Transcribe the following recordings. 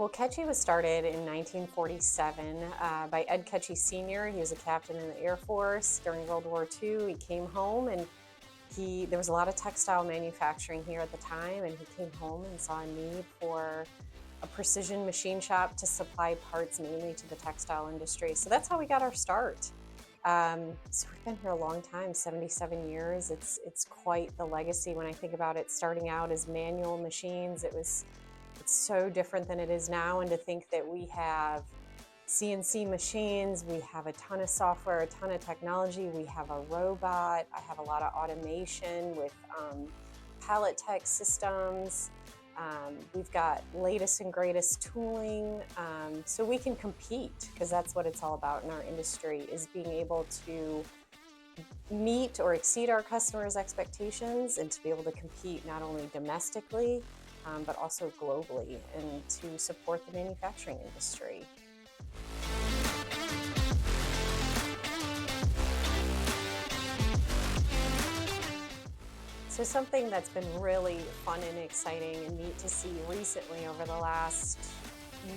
Well, Ketchie was started in 1947 by Ed Ketchie Sr. He was a captain in the Air Force during World War II. He came home and there was a lot of textile manufacturing here at the time, and he came home and saw a need for a precision machine shop to supply parts mainly to the textile industry. So that's how we got our start. So we've been here a long time, 77 years. It's quite the legacy when I think about it. Starting out as manual machines, it's so different than it is now. And to think that we have CNC machines, we have a ton of software, a ton of technology, we have a robot, I have a lot of automation with pallet tech systems. We've got latest and greatest tooling, so we can compete, because that's what it's all about in our industry, is being able to meet or exceed our customers' expectations and to be able to compete not only domestically, but also globally, and to support the manufacturing industry. So something that's been really fun and exciting and neat to see recently over the last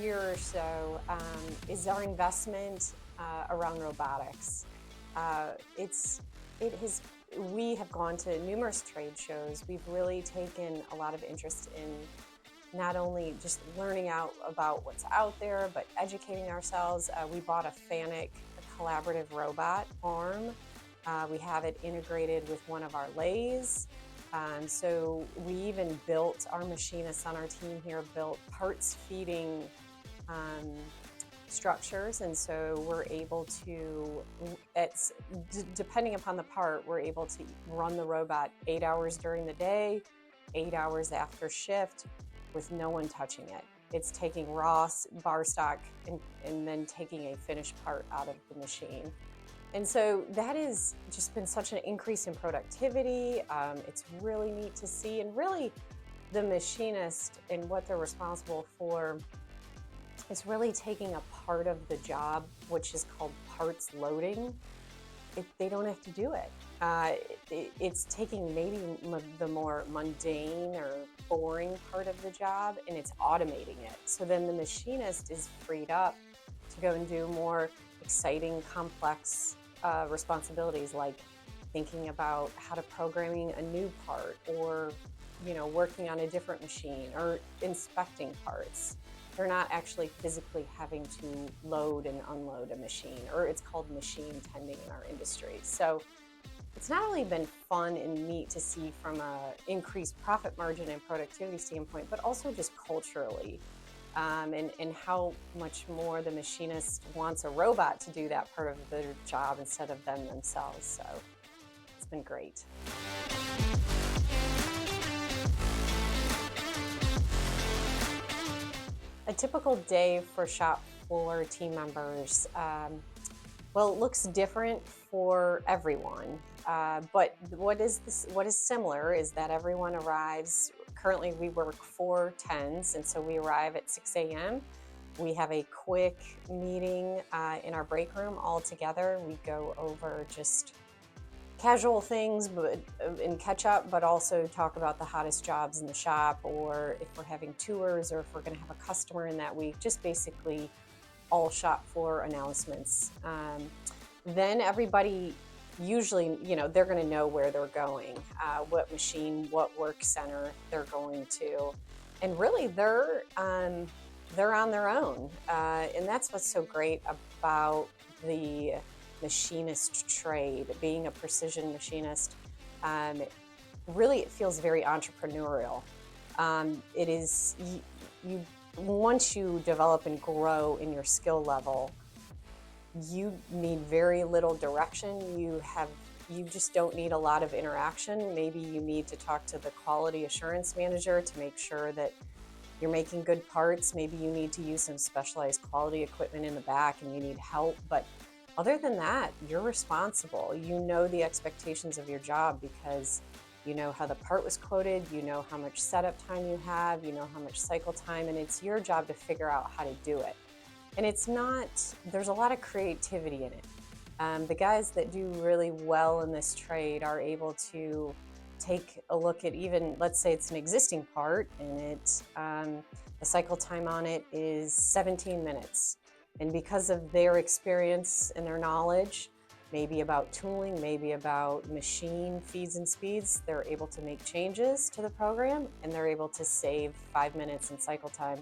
year or so is our investment around robotics. It has we have gone to numerous trade shows. We've really taken a lot of interest in not only just learning out about what's out there, but educating ourselves. We bought a FANUC, a collaborative robot arm. We have it integrated with one of our lathes. So we even built, our machinists on our team here built parts feeding structures, and so we're able to, depending upon the part, we're able to run the robot 8 hours during the day, 8 hours after shift, with no one touching it. It's taking raw bar stock and then taking a finished part out of the machine. And so that has just been such an increase in productivity. It's really neat to see, and really the machinist and what they're responsible for is really taking a part of the job, which is called parts loading. They don't have to do it. It's taking maybe the more mundane or boring part of the job, and it's automating it. So then the machinist is freed up to go and do more exciting, complex responsibilities, like thinking about how to programming a new part, or working on a different machine, or inspecting parts. They're not actually physically having to load and unload a machine, or it's called machine tending in our industry. So it's not only been fun and neat to see from a increased profit margin and productivity standpoint, but also just culturally, and how much more the machinist wants a robot to do that part of their job instead of them themselves. So it's been great. A typical day for shop floor team members, well, it looks different for everyone, but what is similar is that everyone arrives. Currently, we work 4 10s, and so we arrive at 6 a.m. We have a quick meeting in our break room all together. We go over just casual things and catch up, but also talk about the hottest jobs in the shop, or if we're having tours, or if we're going to have a customer in that week, just basically all shop floor announcements. Then everybody, usually, they're going to know where they're going, what machine, what work center they're going to, and really they're on their own, and that's what's so great about the machinist trade, being a precision machinist. Really, it feels very entrepreneurial. It is, you once you develop and grow in your skill level, you need very little direction. You just don't need a lot of interaction. Maybe you need to talk to the quality assurance manager to make sure that you're making good parts. Maybe you need to use some specialized quality equipment in the back and you need help. But other than that, you're responsible. You know the expectations of your job, because you know how the part was quoted, you know how much setup time you have, you know how much cycle time, and it's your job to figure out how to do it. And there's a lot of creativity in it. The guys that do really well in this trade are able to take a look at, even let's say it's an existing part and the cycle time on it is 17 minutes. And because of their experience and their knowledge, maybe about tooling, maybe about machine feeds and speeds, they're able to make changes to the program and they're able to save 5 minutes in cycle time.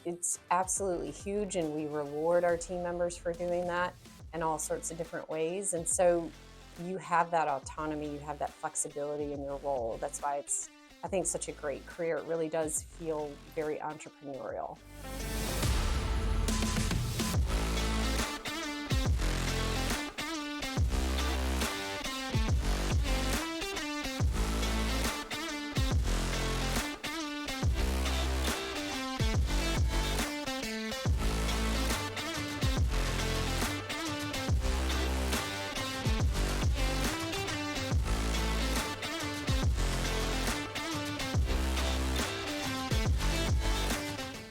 It's absolutely huge, and we reward our team members for doing that in all sorts of different ways. And so you have that autonomy, you have that flexibility in your role. That's why it's, I think, such a great career. It really does feel very entrepreneurial.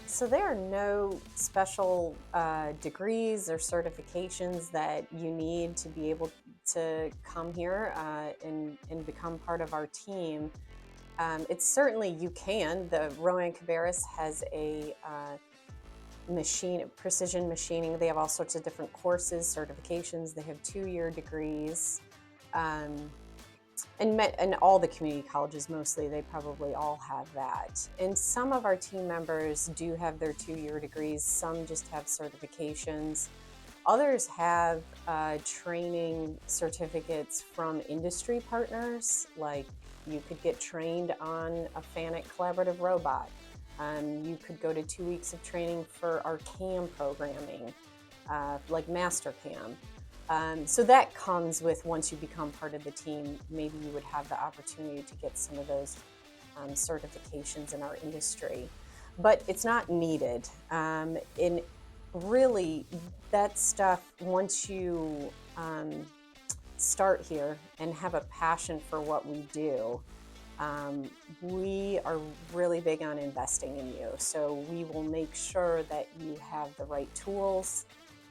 So there are no special degrees or certifications that you need to be able to come here and become part of our team. It's certainly, you can. The Rowan Cabarrus has a precision machining. They have all sorts of different courses, certifications. They have 2-year degrees. And all the community colleges, mostly, they probably all have that. And some of our team members do have their 2-year degrees. Some just have certifications. Others have training certificates from industry partners. Like, you could get trained on a FANUC collaborative robot. You could go to 2 weeks of training for our CAM programming, like Mastercam. So that comes with, once you become part of the team, maybe you would have the opportunity to get some of those certifications in our industry. But it's not needed. And really, that stuff, once you start here and have a passion for what we do, we are really big on investing in you. So we will make sure that you have the right tools,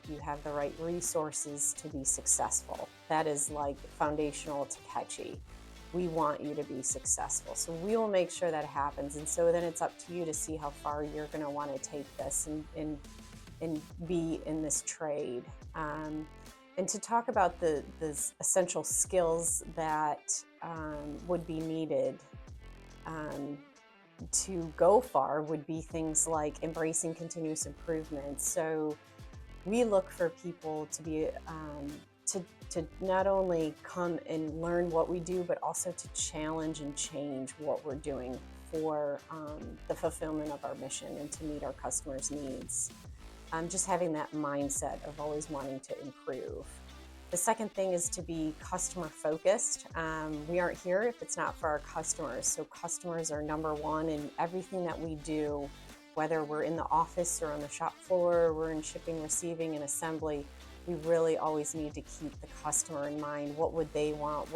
you have the right resources to be successful. That is like foundational to Ketchie. We want you to be successful. So we will make sure that happens. And so then it's up to you to see how far you're going to want to take this and be in this trade. And to talk about the essential skills that would be needed to go far would be things like embracing continuous improvement. So we look for people to be to not only come and learn what we do, but also to challenge and change what we're doing for the fulfillment of our mission and to meet our customers' needs. Just having that mindset of always wanting to improve. The second thing is to be customer focused. We aren't here if it's not for our customers. So customers are number one in everything that we do. Whether we're in the office or on the shop floor, we're in shipping, receiving, and assembly, we really always need to keep the customer in mind. What would they want?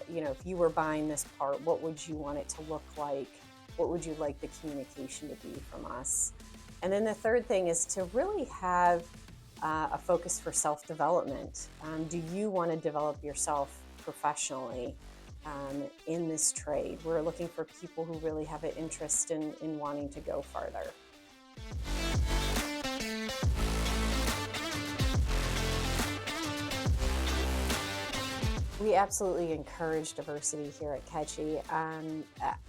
If you were buying this part, what would you want it to look like? What would you like the communication to be from us? And then the third thing is to really have a focus for self-development. Do you want to develop yourself professionally in this trade? We're looking for people who really have an interest in wanting to go farther. We absolutely encourage diversity here at Ketchie.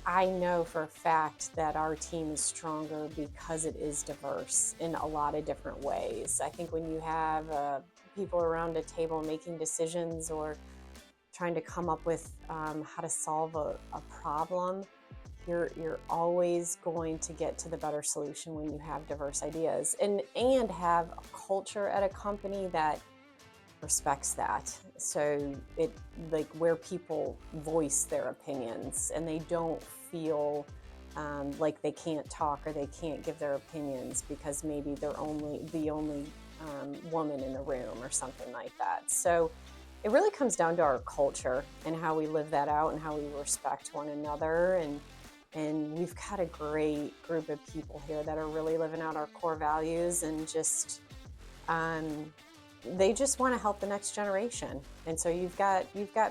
I know for a fact that our team is stronger because it is diverse in a lot of different ways. I think when you have people around a table making decisions or trying to come up with how to solve a problem, you're always going to get to the better solution when you have diverse ideas and have a culture at a company that respects that. So it, like, where people voice their opinions and they don't feel like they can't talk or they can't give their opinions because maybe they're the only woman in the room or something like that. So it really comes down to our culture and how we live that out and how we respect one another. And we've got a great group of people here that are really living out our core values and just they just want to help the next generation. And so you've got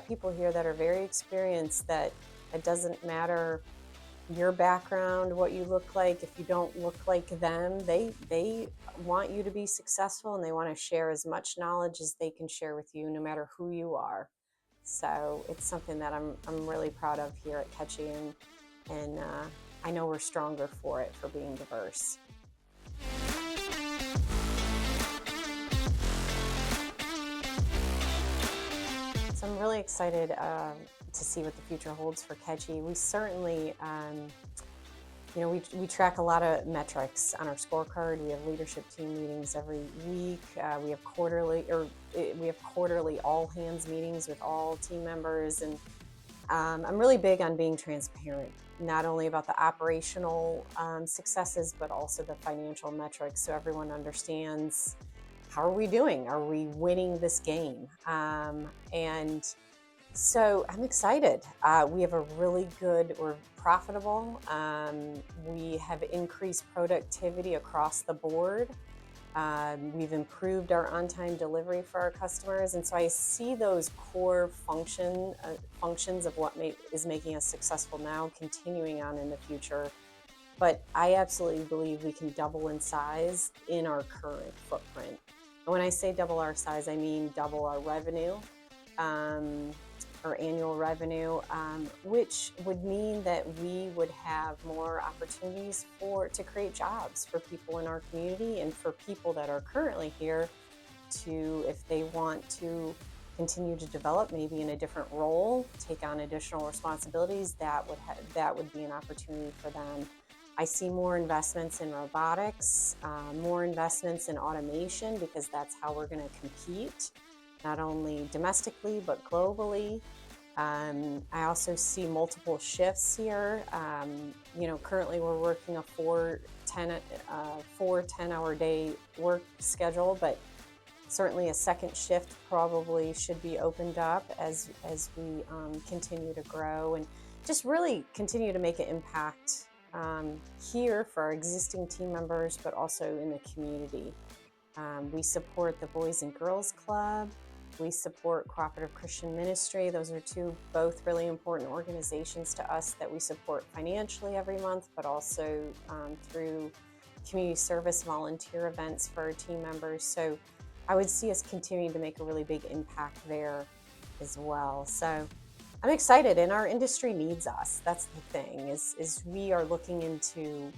people here that are very experienced that It doesn't matter your background, what you look like. If you don't look like them, they want you to be successful, and they want to share as much knowledge as they can share with you, no matter who you are. So it's something that I'm really proud of here at Ketchie, and I know we're stronger for it, for being diverse. So I'm really excited to see what the future holds for Ketchie. We certainly, we track a lot of metrics on our scorecard. We have leadership team meetings every week. We have quarterly all hands meetings with all team members, and I'm really big on being transparent, not only about the operational successes, but also the financial metrics, so everyone understands, how are we doing? Are we winning this game? And so I'm excited. We have a really good, we're profitable. We have increased productivity across the board. We've improved our on-time delivery for our customers. And so I see those core functions of what is making us successful now continuing on in the future. But I absolutely believe we can double in size in our current footprint. And when I say double our size, I mean double our revenue, our annual revenue, which would mean that we would have more opportunities to create jobs for people in our community, and for people that are currently here to, if they want to continue to develop, maybe in a different role, take on additional responsibilities, that would be an opportunity for them. I see more investments in robotics, more investments in automation, because that's how we're going to compete, not only domestically, but globally. I also see multiple shifts here. Currently we're working a 10-hour day work schedule, but certainly a second shift probably should be opened up as we continue to grow and just really continue to make an impact here for our existing team members, but also in the community. We support the Boys and Girls Club. We support Cooperative Christian Ministry. Those are both really important organizations to us that we support financially every month, but also through community service volunteer events for our team members. So I would see us continuing to make a really big impact there as well. So I'm excited, and our industry needs us. That's the thing, is we are looking into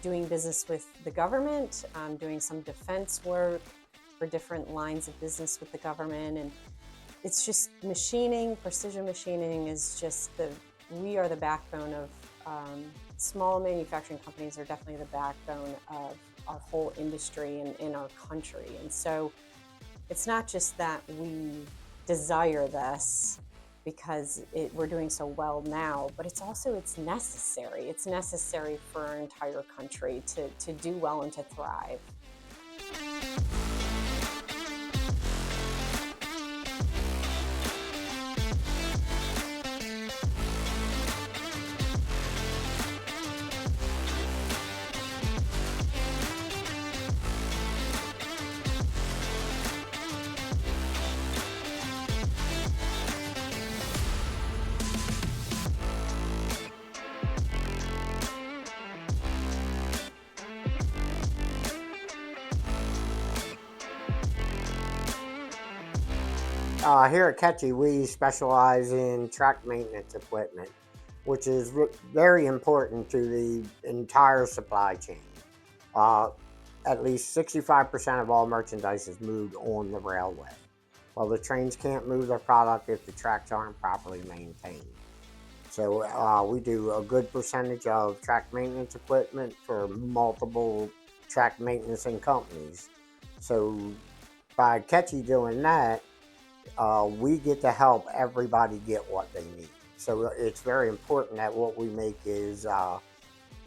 doing business with the government, doing some defense work for different lines of business with the government. And it's just machining, precision machining is just we are the backbone of, small manufacturing companies are definitely the backbone of our whole industry and in our country. And so it's not just that we desire this because we're doing so well now, but it's necessary. It's necessary for our entire country to do well and to thrive. Here at Ketchie, we specialize in track maintenance equipment, which is very important to the entire supply chain. Uh, at least 65% of all merchandise is moved on the railway. Well, the trains can't move their product if the tracks aren't properly maintained. So we do a good percentage of track maintenance equipment for multiple track maintenance companies. So by Ketchie doing that, we get to help everybody get what they need. So it's very important that what we make is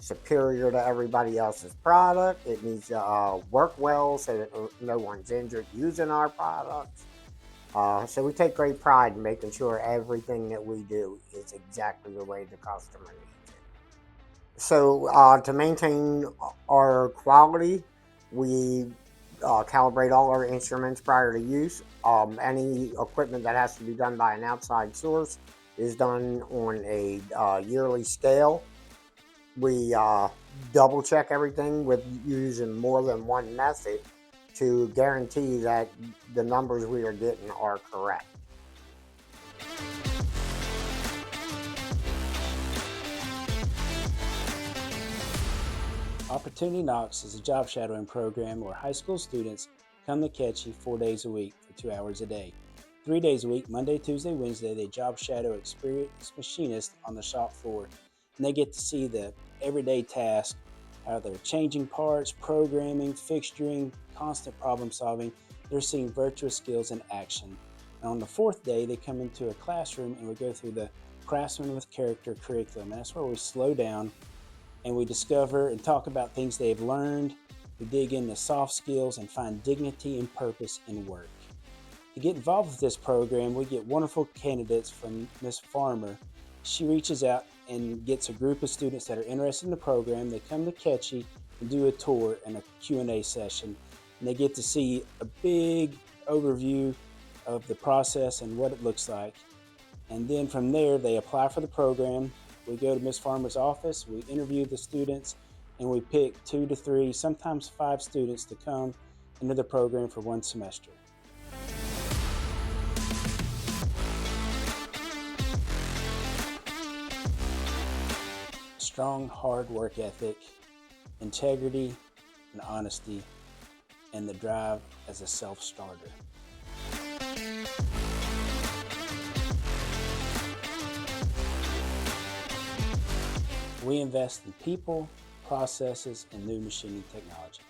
superior to everybody else's product. It needs to work well so that no one's injured using our products. So we take great pride in making sure everything that we do is exactly the way the customer needs it. So to maintain our quality, we calibrate all our instruments prior to use. Any equipment that has to be done by an outside source is done on a yearly scale. We double check everything with using more than one method to guarantee that the numbers we are getting are correct. Opportunity Knocks is a job shadowing program where high school students come to Ketchie 4 days a week for 2 hours a day. 3 days a week, Monday, Tuesday, Wednesday, they job shadow experienced machinists on the shop floor, and they get to see the everyday tasks, how they're changing parts, programming, fixturing, constant problem solving. They're seeing virtuous skills in action. And on the 4th day, they come into a classroom and we go through the Craftsman with Character curriculum. And that's where we slow down and we discover and talk about things they've learned. We dig into soft skills and find dignity and purpose in work. To get involved with this program, we get wonderful candidates from Miss Farmer. She reaches out and gets a group of students that are interested in the program. They come to Ketchie and do a tour and a Q&A session. And they get to see a big overview of the process and what it looks like. And then from there, they apply for the program. We go to Miss Farmer's office, we interview the students, and we pick 2 to 3, sometimes 5 students to come into the program for 1 semester. Strong, hard work ethic, integrity and honesty, and the drive as a self-starter. We invest in people, processes, and new machining technology.